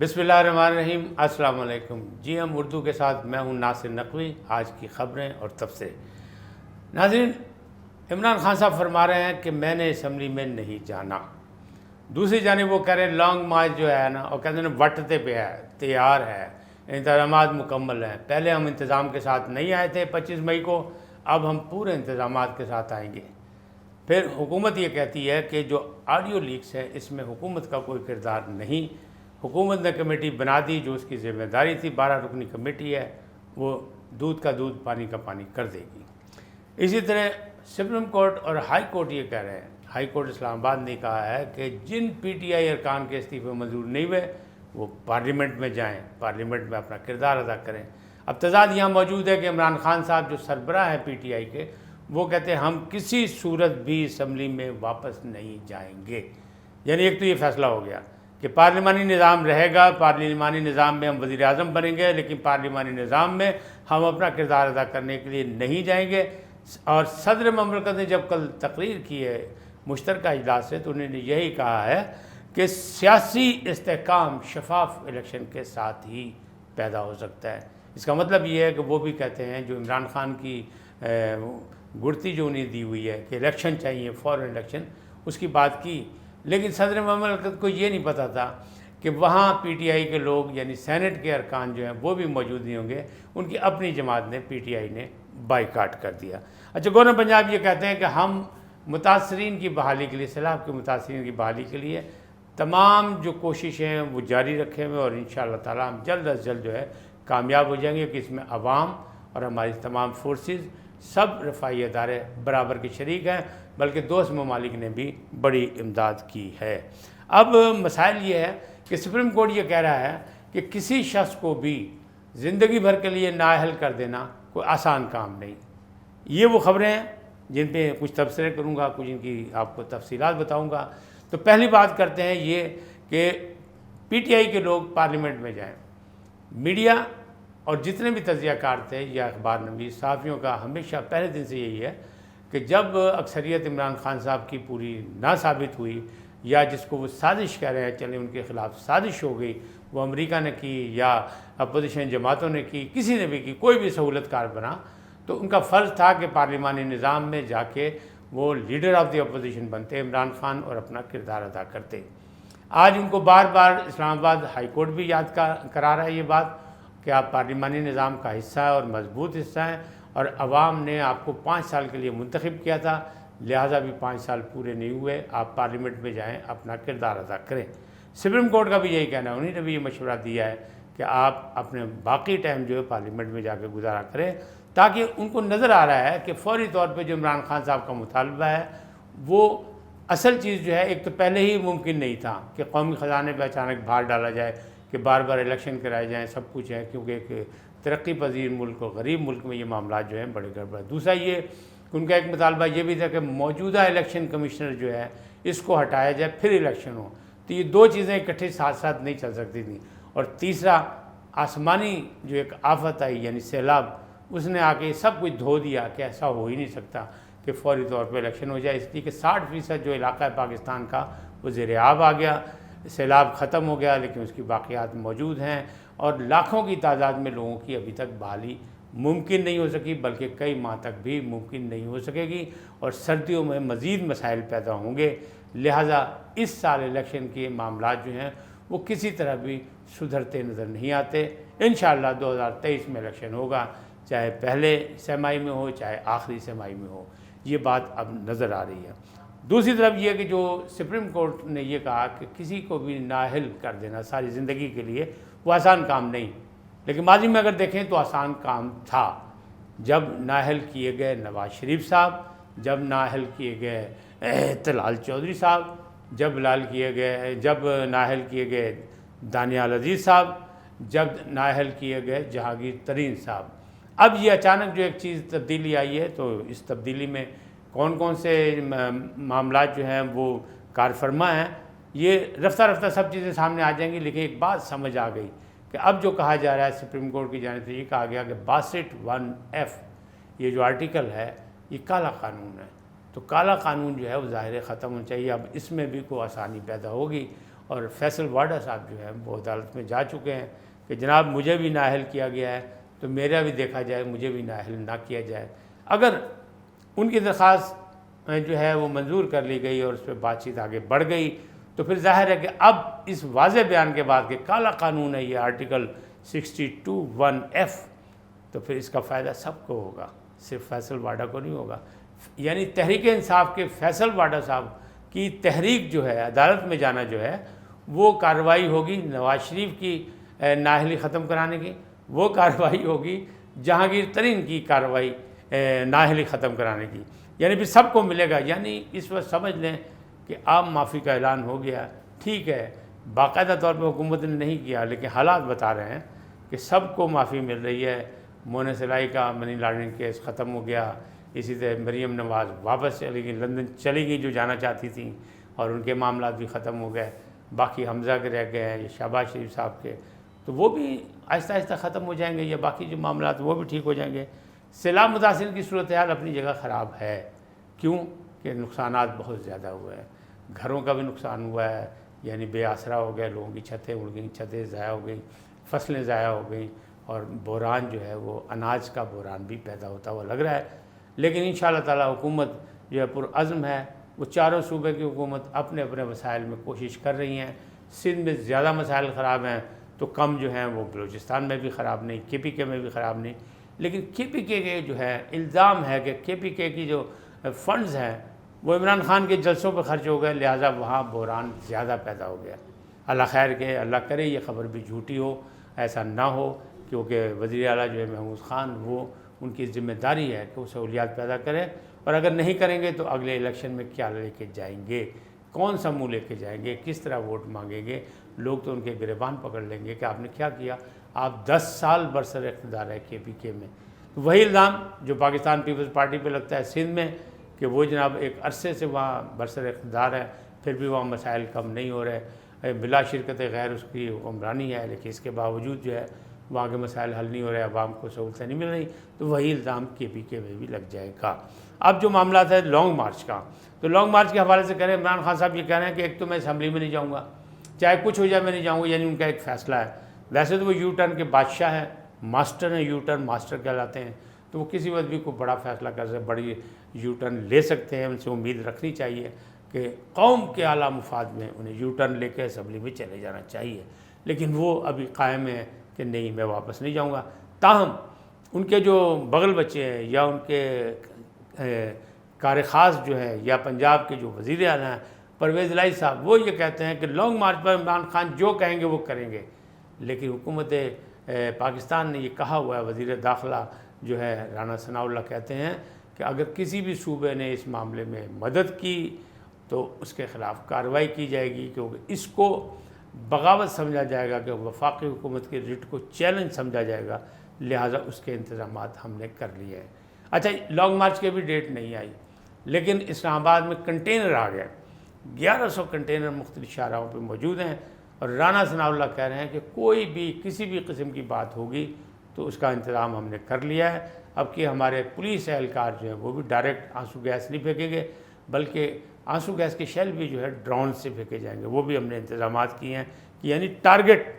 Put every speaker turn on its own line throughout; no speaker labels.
بسم اللہ الرحمن الرحیم۔ السلام علیکم۔ جی ہم اردو کے ساتھ میں ہوں ناصر نقوی۔ آج کی خبریں اور تبصرے۔ ناظرین، عمران خان صاحب فرما رہے ہیں کہ میں نے اسمبلی میں نہیں جانا۔ دوسری جانب وہ کہہ رہے ہیں لانگ مارچ جو ہے نا، اور کہتے ہیں وٹتے پہ ہے، تیار ہے، انتظامات مکمل ہیں۔ پہلے ہم انتظام کے ساتھ نہیں آئے تھے 25 مئی کو، اب ہم پورے انتظامات کے ساتھ آئیں گے۔ پھر حکومت یہ کہتی ہے کہ جو آڈیو لیکس ہے اس میں حکومت کا کوئی کردار نہیں۔ حکومت نے کمیٹی بنا دی جو اس کی ذمہ داری تھی، 12 رکنی کمیٹی ہے، وہ دودھ کا دودھ پانی کا پانی کر دے گی۔ اسی طرح سپریم کورٹ اور ہائی کورٹ یہ کہہ رہے ہیں، ہائی کورٹ اسلام آباد نے کہا ہے کہ جن پی ٹی آئی ارکان کے استعفے منظور نہیں ہوئے وہ پارلیمنٹ میں جائیں، پارلیمنٹ میں اپنا کردار ادا کریں۔ اب تضاد یہاں موجود ہے کہ عمران خان صاحب جو سربراہ ہیں پی ٹی آئی کے، وہ کہتے ہیں ہم کسی صورت بھی اسمبلی میں واپس نہیں جائیں گے۔ یعنی ایک تو یہ فیصلہ ہو گیا کہ پارلیمانی نظام رہے گا، پارلیمانی نظام میں ہم وزیر اعظم بنیں گے، لیکن پارلیمانی نظام میں ہم اپنا کردار ادا کرنے کے لیے نہیں جائیں گے۔ اور صدر مملکت نے جب کل تقریر کی ہے مشترکہ اجلاس سے، تو انہوں نے یہی کہا ہے کہ سیاسی استحکام شفاف الیکشن کے ساتھ ہی پیدا ہو سکتا ہے۔ اس کا مطلب یہ ہے کہ وہ بھی کہتے ہیں جو عمران خان کی گڑتی جو انہیں دی ہوئی ہے کہ الیکشن چاہیے، فوراً الیکشن، اس کی بات کی، لیکن صدر مملکت کو یہ نہیں پتہ تھا کہ وہاں پی ٹی آئی کے لوگ یعنی سینٹ کے ارکان جو ہیں وہ بھی موجود نہیں ہوں گے۔ ان کی اپنی جماعت نے پی ٹی آئی نے بائیکاٹ کر دیا۔ اچھا، گورنر پنجاب یہ کہتے ہیں کہ ہم متاثرین کی بحالی کے لیے، سیلاب کے متاثرین کی بحالی کے لیے تمام جو کوششیں ہیں وہ جاری رکھے ہوئے، اور انشاءاللہ تعالی ہم جلد از جلد جو ہے کامیاب ہو جائیں گے کہ اس میں عوام اور ہماری تمام فورسز، سب رفاعی ادارے برابر کے شریک ہیں، بلکہ دوست ممالک نے بھی بڑی امداد کی ہے۔ اب مسائل یہ ہے کہ سپریم کورٹ یہ کہہ رہا ہے کہ کسی شخص کو بھی زندگی بھر کے لیے نااہل کر دینا کوئی آسان کام نہیں۔ یہ وہ خبریں ہیں جن پہ کچھ تبصرے کروں گا، کچھ ان کی آپ کو تفصیلات بتاؤں گا۔ تو پہلی بات کرتے ہیں یہ کہ پی ٹی آئی کے لوگ پارلیمنٹ میں جائیں۔ میڈیا اور جتنے بھی تجزیہ کار تھے یا اخبار نویس صحافیوں کا ہمیشہ پہلے دن سے یہی ہے کہ جب اکثریت عمران خان صاحب کی پوری نہ ثابت ہوئی، یا جس کو وہ سازش کہہ رہے ہیں، چلیں ان کے خلاف سازش ہو گئی، وہ امریکہ نے کی یا اپوزیشن جماعتوں نے کی، کسی نے بھی کی، کوئی بھی سہولت کار بنا، تو ان کا فرض تھا کہ پارلیمانی نظام میں جا کے وہ لیڈر آف دی اپوزیشن بنتے عمران خان اور اپنا کردار ادا کرتے۔ آج ان کو بار بار اسلام آباد ہائی کورٹ بھی یاد کرا رہا ہے یہ بات کہ آپ پارلیمانی نظام کا حصہ ہیں اور مضبوط حصہ ہیں، اور عوام نے آپ کو 5 سال کے لیے منتخب کیا تھا، لہٰذا بھی 5 سال پورے نہیں ہوئے، آپ پارلیمنٹ میں جائیں، اپنا کردار ادا کریں۔ سپریم کورٹ کا بھی یہی کہنا ہے، انہیں نے بھی یہ مشورہ دیا ہے کہ آپ اپنے باقی ٹائم جو ہے پارلیمنٹ میں جا کے گزارا کریں، تاکہ ان کو نظر آ رہا ہے کہ فوری طور پہ جو عمران خان صاحب کا مطالبہ ہے وہ اصل چیز جو ہے، ایک تو پہلے ہی ممکن نہیں تھا کہ قومی خزانے پہ اچانک بھار ڈالا جائے، کہ بار بار الیکشن کرائے جائیں، سب کچھ ہے، کیونکہ ایک ترقی پذیر ملک اور غریب ملک میں یہ معاملات جو ہیں بڑے گڑبڑ۔ دوسرا یہ کہ ان کا ایک مطالبہ یہ بھی تھا کہ موجودہ الیکشن کمشنر جو ہے اس کو ہٹایا جائے، پھر الیکشن ہو، تو یہ دو چیزیں اکٹھے ساتھ ساتھ نہیں چل سکتی تھیں۔ اور تیسرا آسمانی جو ایک آفت آئی یعنی سیلاب، اس نے آ کے سب کچھ دھو دیا کہ ایسا ہو ہی نہیں سکتا کہ فوری طور پہ الیکشن ہو جائے، اس لیے کہ 60% جو علاقہ ہے پاکستان کا وہ زیر آب آ گیا، سیلاب ختم ہو گیا لیکن اس کی باقیات موجود ہیں، اور لاکھوں کی تعداد میں لوگوں کی ابھی تک بحالی ممکن نہیں ہو سکی، بلکہ کئی ماہ تک بھی ممکن نہیں ہو سکے گی، اور سردیوں میں مزید مسائل پیدا ہوں گے۔ لہٰذا اس سال الیکشن کے معاملات جو ہیں وہ کسی طرح بھی سدھرتے نظر نہیں آتے۔ انشاءاللہ 2023 میں الیکشن ہوگا، چاہے پہلے سہ-ماہی میں ہو چاہے آخری سہ-ماہی میں ہو، یہ بات اب نظر آ رہی ہے۔ دوسری طرف یہ کہ جو سپریم کورٹ نے یہ کہا کہ کسی کو بھی نااہل کر دینا ساری زندگی کے لیے وہ آسان کام نہیں، لیکن ماضی میں اگر دیکھیں تو آسان کام تھا۔ جب نااہل کیے گئے نواز شریف صاحب، جب نااہل کیے گئے طلال چودھری صاحب، جب نااہل کیے گئے دانیال عزیز صاحب، جب نااہل کیے گئے جہانگیر ترین صاحب، اب یہ اچانک جو ایک چیز تبدیلی آئی ہے، تو اس تبدیلی میں کون کون سے معاملات جو ہیں وہ کار فرما ہیں، یہ رفتہ رفتہ سب چیزیں سامنے آ جائیں گی۔ لیکن ایک بات سمجھ آ گئی کہ اب جو کہا جا رہا ہے سپریم کورٹ کی جانب سے، یہ کہا گیا کہ 62(1)(f یہ جو آرٹیکل ہے یہ کالا قانون ہے، تو کالا قانون جو ہے وہ ظاہر ختم ہونا چاہیے۔ اب اس میں بھی کوئی آسانی پیدا ہوگی، اور فیصل واڈا صاحب جو ہیں وہ عدالت میں جا چکے ہیں کہ جناب مجھے بھی نااہل کیا گیا ہے تو میرا بھی دیکھا جائے، مجھے بھی نااہل نہ کیا جائے۔ اگر ان کی درخواست جو ہے وہ منظور کر لی گئی اور اس پہ بات چیت آگے بڑھ گئی تو پھر ظاہر ہے کہ اب اس واضح بیان کے بعد کہ کالا قانون ہے یہ آرٹیکل 62(1)(f، تو پھر اس کا فائدہ سب کو ہوگا، صرف فیصل واڈا کو نہیں ہوگا۔ یعنی تحریک انصاف کے فیصل واڈا صاحب کی تحریک جو ہے عدالت میں جانا جو ہے وہ کارروائی ہوگی نواز شریف کی نااہلی ختم کرانے کی، وہ کارروائی ہوگی جہانگیر ترین کی کارروائی نااہلی ختم کرانے کی، یعنی پھر سب کو ملے گا۔ یعنی اس وقت سمجھ لیں کہ عام معافی کا اعلان ہو گیا، ٹھیک ہے باقاعدہ طور پہ حکومت نے نہیں کیا لیکن حالات بتا رہے ہیں کہ سب کو معافی مل رہی ہے۔ مونا سلائی کا منی لانڈرنگ کیس ختم ہو گیا، اسی طرح مریم نواز واپس چلی گئی، لندن چلی گئی جو جانا چاہتی تھیں اور ان کے معاملات بھی ختم ہو گئے، باقی حمزہ کے رہ گئے ہیں، شہباز شریف صاحب کے تو وہ بھی آہستہ آہستہ ختم ہو جائیں گے، یا باقی جو معاملات وہ بھی ٹھیک ہو جائیں گے۔ سیلاب متاثر کی صورتحال اپنی جگہ خراب ہے، کیوں کہ نقصانات بہت زیادہ ہوئے ہیں، گھروں کا بھی نقصان ہوا ہے، یعنی بے آسرا ہو گئے، لوگوں کی چھتیں اڑ گئیں، چھتیں ضائع ہو گئیں، فصلیں ضائع ہو گئیں، اور بحران جو ہے وہ اناج کا بحران بھی پیدا ہوتا ہوا لگ رہا ہے۔ لیکن انشاءاللہ تعالی حکومت جو ہے پرعزم ہے، وہ چاروں صوبے کی حکومت اپنے اپنے مسائل میں کوشش کر رہی ہیں۔ سندھ میں زیادہ مسائل خراب ہیں تو کم جو ہیں وہ بلوچستان میں بھی خراب نہیں، کے پی کے میں بھی خراب نہیں، لیکن کے پی کے جو ہے الزام ہے کہ کے پی کے کی جو فنڈز ہیں وہ عمران خان کے جلسوں پہ خرچ ہو گئے، لہٰذا وہاں بحران زیادہ پیدا ہو گیا۔ اللہ خیر کہ اللہ کرے یہ خبر بھی جھوٹی ہو، ایسا نہ ہو، کیونکہ وزیر اعلیٰ جو ہے محمود خان وہ ان کی ذمہ داری ہے کہ وہ سہولیات پیدا کریں، اور اگر نہیں کریں گے تو اگلے الیکشن میں کیا لے کے جائیں گے، کون سا منہ لے کے جائیں گے، کس طرح ووٹ مانگیں گے، لوگ تو ان کے گریبان پکڑ لیں گے کہ آپ نے کیا کیا، آپ 10 سال برسر اقتدار ہے کے پی کے میں۔ وہی الزام جو پاکستان پیپلز پارٹی پہ لگتا ہے سندھ میں کہ وہ جناب ایک عرصے سے وہاں برسر اقتدار ہے، پھر بھی وہاں مسائل کم نہیں ہو رہے، بلا شرکت غیر اس کی حکمرانی ہے، لیکن اس کے باوجود جو ہے وہاں کے مسائل حل نہیں ہو رہے، عوام کو سہولتیں نہیں مل رہی، تو وہی الزام کے پی کے میں بھی لگ جائے گا۔ اب جو معاملات ہے لانگ مارچ کا، تو لانگ مارچ کے حوالے سے کہہ رہے ہیں عمران خان صاحب یہ کہہ رہے ہیں کہ ایک تو میں اسمبلی میں نہیں جاؤں گا، چاہے کچھ ہو جائے میں نہیں جاؤں گا، یعنی ان کا ایک فیصلہ ہے۔ ویسے تو وہ یو ٹرن کے بادشاہ ہیں، ماسٹر ہیں، یو ٹرن ماسٹر کہلاتے ہیں، تو وہ کسی وقت بھی کوئی بڑا فیصلہ کر سکتے، بڑی یو ٹرن لے سکتے ہیں، ان سے امید رکھنی چاہیے کہ قوم کے اعلیٰ مفاد میں انہیں یو ٹرن لے کے اسمبلی میں چلے جانا چاہیے، لیکن وہ ابھی قائم ہے کہ نہیں میں واپس نہیں جاؤں گا۔ تاہم ان کے جو بغل بچے ہیں یا ان کے کار خاص جو ہیں یا پنجاب کے جو وزیر اعلیٰ ہیں پرویز الہی صاحب، وہ یہ کہتے ہیں کہ لانگ مارچ پر عمران خان جو کہیں گے وہ کریں گے، لیکن حکومت پاکستان نے یہ کہا ہوا ہے، وزیر داخلہ جو ہے رانا ثناء اللہ کہتے ہیں کہ اگر کسی بھی صوبے نے اس معاملے میں مدد کی تو اس کے خلاف کارروائی کی جائے گی، کیونکہ اس کو بغاوت سمجھا جائے گا، کہ وفاقی حکومت کے ریٹ کو چیلنج سمجھا جائے گا، لہٰذا اس کے انتظامات ہم نے کر لیے ہیں۔ اچھا لانگ مارچ کی بھی ڈیٹ نہیں آئی، لیکن اسلام آباد میں کنٹینر آ گئے، 1100 کنٹینر مختلف شاہراہوں پہ موجود ہیں، اور رانا ثناء اللہ کہہ رہے ہیں کہ کوئی بھی کسی بھی قسم کی بات ہوگی تو اس کا انتظام ہم نے کر لیا ہے۔ اب کہ ہمارے پولیس اہلکار جو ہیں وہ بھی ڈائریکٹ آنسو گیس نہیں پھینکیں گے، بلکہ آنسو گیس کے شیل بھی جو ہے ڈرون سے پھینکے جائیں گے، وہ بھی ہم نے انتظامات کیے ہیں کہ یعنی ٹارگٹ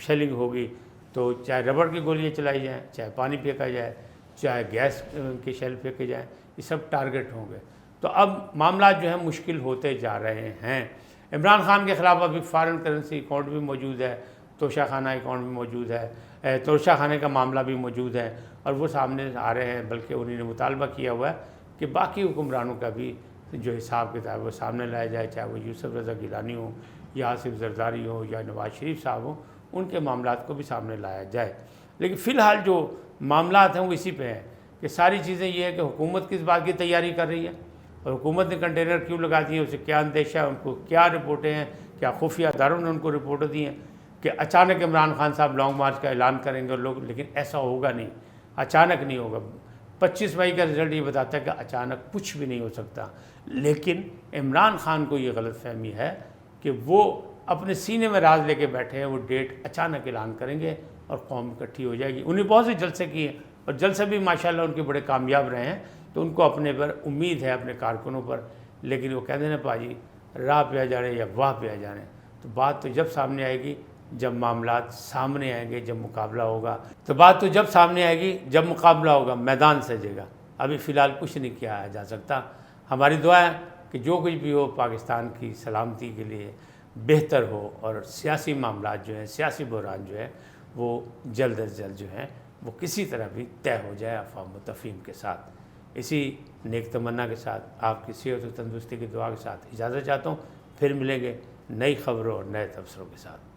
شیلنگ ہوگی، تو چاہے ربڑ کی گولیاں چلائی جائیں، چاہے پانی پھینکا جائے، چاہے گیس کے شیل پھینکے جائیں، یہ سب ٹارگٹ ہوں گے۔ تو اب معاملات جو ہیں مشکل ہوتے جا رہے ہیں۔ عمران خان کے خلاف ابھی فارن کرنسی اکاؤنٹ بھی موجود ہے، توشہ خانہ اکاؤنٹ بھی موجود ہے، توشہ خانے کا معاملہ بھی موجود ہے، اور وہ سامنے آ رہے ہیں، بلکہ انہوں نے مطالبہ کیا ہوا ہے کہ باقی حکمرانوں کا بھی جو حساب کتاب وہ سامنے لایا جائے، چاہے وہ یوسف رضا گیلانی ہو یا آصف زرداری ہو یا نواز شریف صاحب ہوں، ان کے معاملات کو بھی سامنے لایا جائے۔ لیکن فی الحال جو معاملات ہیں وہ اسی پہ ہیں کہ ساری چیزیں یہ ہے کہ حکومت کس بات کی تیاری کر رہی ہے، اور حکومت نے کنٹینر کیوں لگا دی ہے، اسے کیا اندیشہ ہے، ان کو کیا رپورٹیں ہیں، کیا خفیہ اداروں نے ان کو رپورٹیں دی ہیں کہ اچانک عمران خان صاحب لانگ مارچ کا اعلان کریں گے لوگ، لیکن ایسا ہوگا نہیں، اچانک نہیں ہوگا۔ 25 مئی کا رزلٹ یہ بتاتا ہے کہ اچانک کچھ بھی نہیں ہو سکتا، لیکن عمران خان کو یہ غلط فہمی ہے کہ وہ اپنے سینے میں راز لے کے بیٹھے ہیں، وہ ڈیٹ اچانک اعلان کریں گے اور قوم اکٹھی ہو جائے گی۔ انہیں بہت سے جلسے کیے اور جلسے بھی ماشاءاللہ ان کے بڑے کامیاب رہے ہیں، تو ان کو اپنے پر امید ہے، اپنے کارکنوں پر، لیکن وہ کہتے ہیں نا پاجی راہ پہ آ جانے یا واہ پہ آ جانے، تو بات تو جب سامنے آئے گی جب معاملات سامنے آئیں گے، جب مقابلہ ہوگا، تو بات تو جب سامنے آئے گی جب مقابلہ ہوگا، میدان سجے گا۔ ابھی فی الحال کچھ نہیں کیا جا سکتا۔ ہماری دعا ہے کہ جو کچھ بھی ہو پاکستان کی سلامتی کے لیے بہتر ہو، اور سیاسی معاملات جو ہیں، سیاسی بحران جو ہے وہ جلد از جلد جو ہیں وہ کسی طرح بھی طے ہو جائے افہام و تفہیم کے ساتھ۔ اسی نیک تمنا کے ساتھ آپ کی صحت و تندرستی کی دعا کے ساتھ اجازت چاہتا ہوں۔ پھر ملیں گے نئی خبروں اور نئے تبصروں کے ساتھ۔